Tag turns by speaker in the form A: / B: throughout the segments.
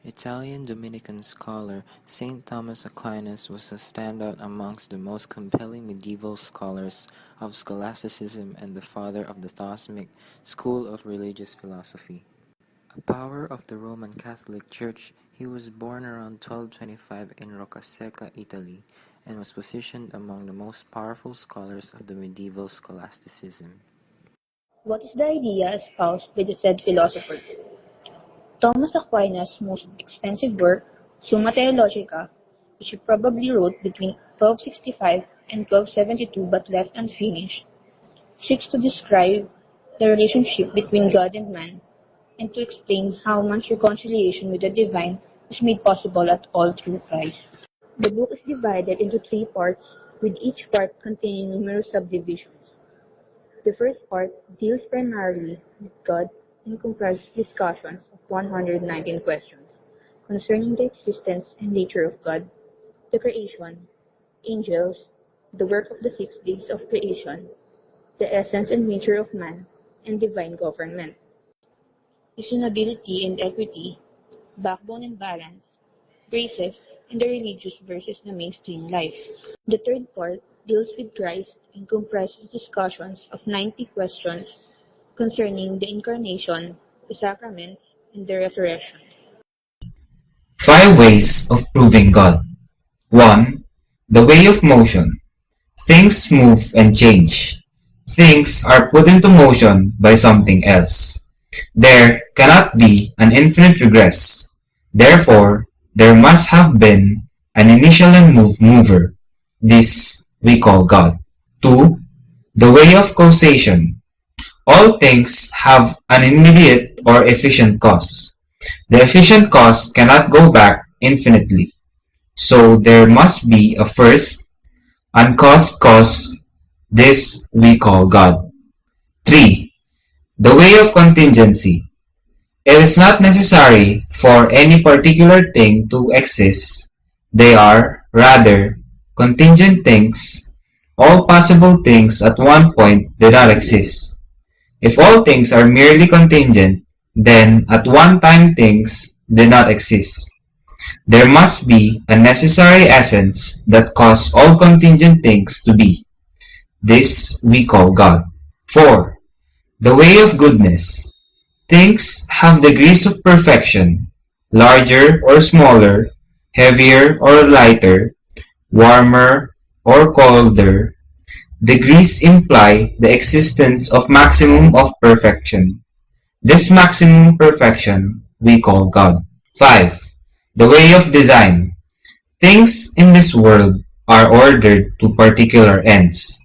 A: Italian Dominican scholar Saint Thomas Aquinas was a standout amongst the most compelling medieval scholars of scholasticism and the father of the Thomistic school of religious philosophy. A power of the Roman Catholic Church, he was born around 1225 in Roccasecca, Italy, and was positioned among the most powerful scholars of the medieval scholasticism.
B: What is the idea espoused by the said philosopher? Thomas Aquinas' most extensive work, Summa Theologica, which he probably wrote between 1265 and 1272 but left unfinished, seeks to describe the relationship between God and man, and to explain how man's reconciliation with the divine is made possible at all through Christ. The book is divided into three parts, with each part containing numerous subdivisions. The first part deals primarily with God and comprises discussions of 119 questions concerning the existence and nature of God, the creation, angels, the work of the 6 days of creation, the essence and nature of man, and divine government. Reasonability and equity, backbone and balance, graces, and the religious versus the mainstream life. The third part deals with Christ and comprises discussions of 90 questions concerning the incarnation, the sacraments, and the resurrection.
C: Five ways of proving God. 1. The way of motion. Things move and change. Things are put into motion by something else. There cannot be an infinite regress. Therefore, there must have been an initial and mover. This we call God. 2. The way of causation. All things have an immediate or efficient cause. The efficient cause cannot go back infinitely. So there must be a first, uncaused cause. This we call God. 3. The way of contingency. It is not necessary for any particular thing to exist. They are, rather, contingent things. All possible things at one point did not exist. If all things are merely contingent, then at one time things did not exist. There must be a necessary essence that caused all contingent things to be. This we call God. 4. The way of goodness. Things have degrees of perfection, larger or smaller, heavier or lighter, warmer or colder. Degrees imply the existence of maximum of perfection. This maximum perfection we call God. 5. The way of design. Things in this world are ordered to particular ends.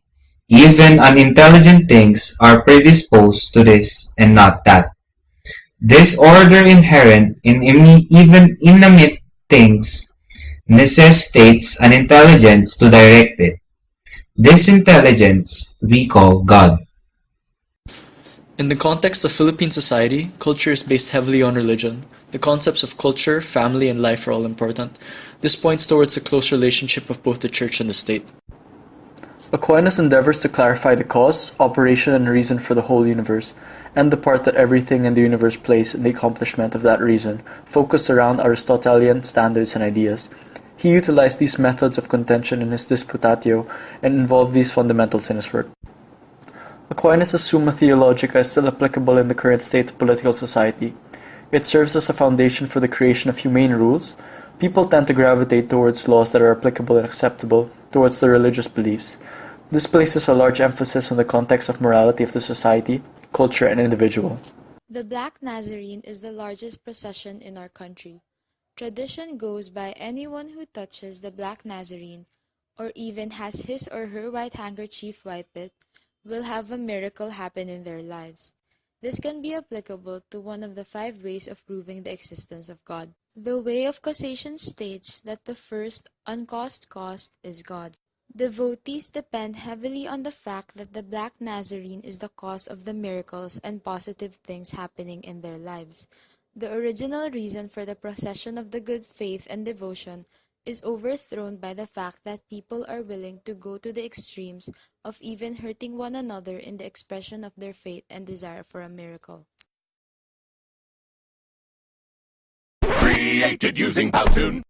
C: Even unintelligent things are predisposed to this and not that. This order inherent in even inanimate things necessitates an intelligence to direct it. This intelligence we call God.
D: In the context of Philippine society, culture is based heavily on religion. The concepts of culture, family, and life are all important. This points towards a close relationship of both the church and the state. Aquinas endeavors to clarify the cause, operation, and reason for the whole universe, and the part that everything in the universe plays in the accomplishment of that reason, focused around Aristotelian standards and ideas. He utilized these methods of contention in his Disputatio and involved these fundamentals in his work. Aquinas' Summa Theologica is still applicable in the current state of political society. It serves as a foundation for the creation of humane rules. People tend to gravitate towards laws that are applicable and acceptable towards their religious beliefs. This places a large emphasis on the context of morality of the society, culture, and individual.
E: The Black Nazarene is the largest procession in our country. Tradition goes by anyone who touches the Black Nazarene, or even has his or her white handkerchief wipe it, will have a miracle happen in their lives. This can be applicable to one of the 5 ways of proving the existence of God. The way of causation states that the first uncaused cause is God. Devotees depend heavily on the fact that the Black Nazarene is the cause of the miracles and positive things happening in their lives. The original reason for the procession of the good faith and devotion is overthrown by the fact that people are willing to go to the extremes of even hurting one another in the expression of their faith and desire for a miracle.
F: Created using Powtoon.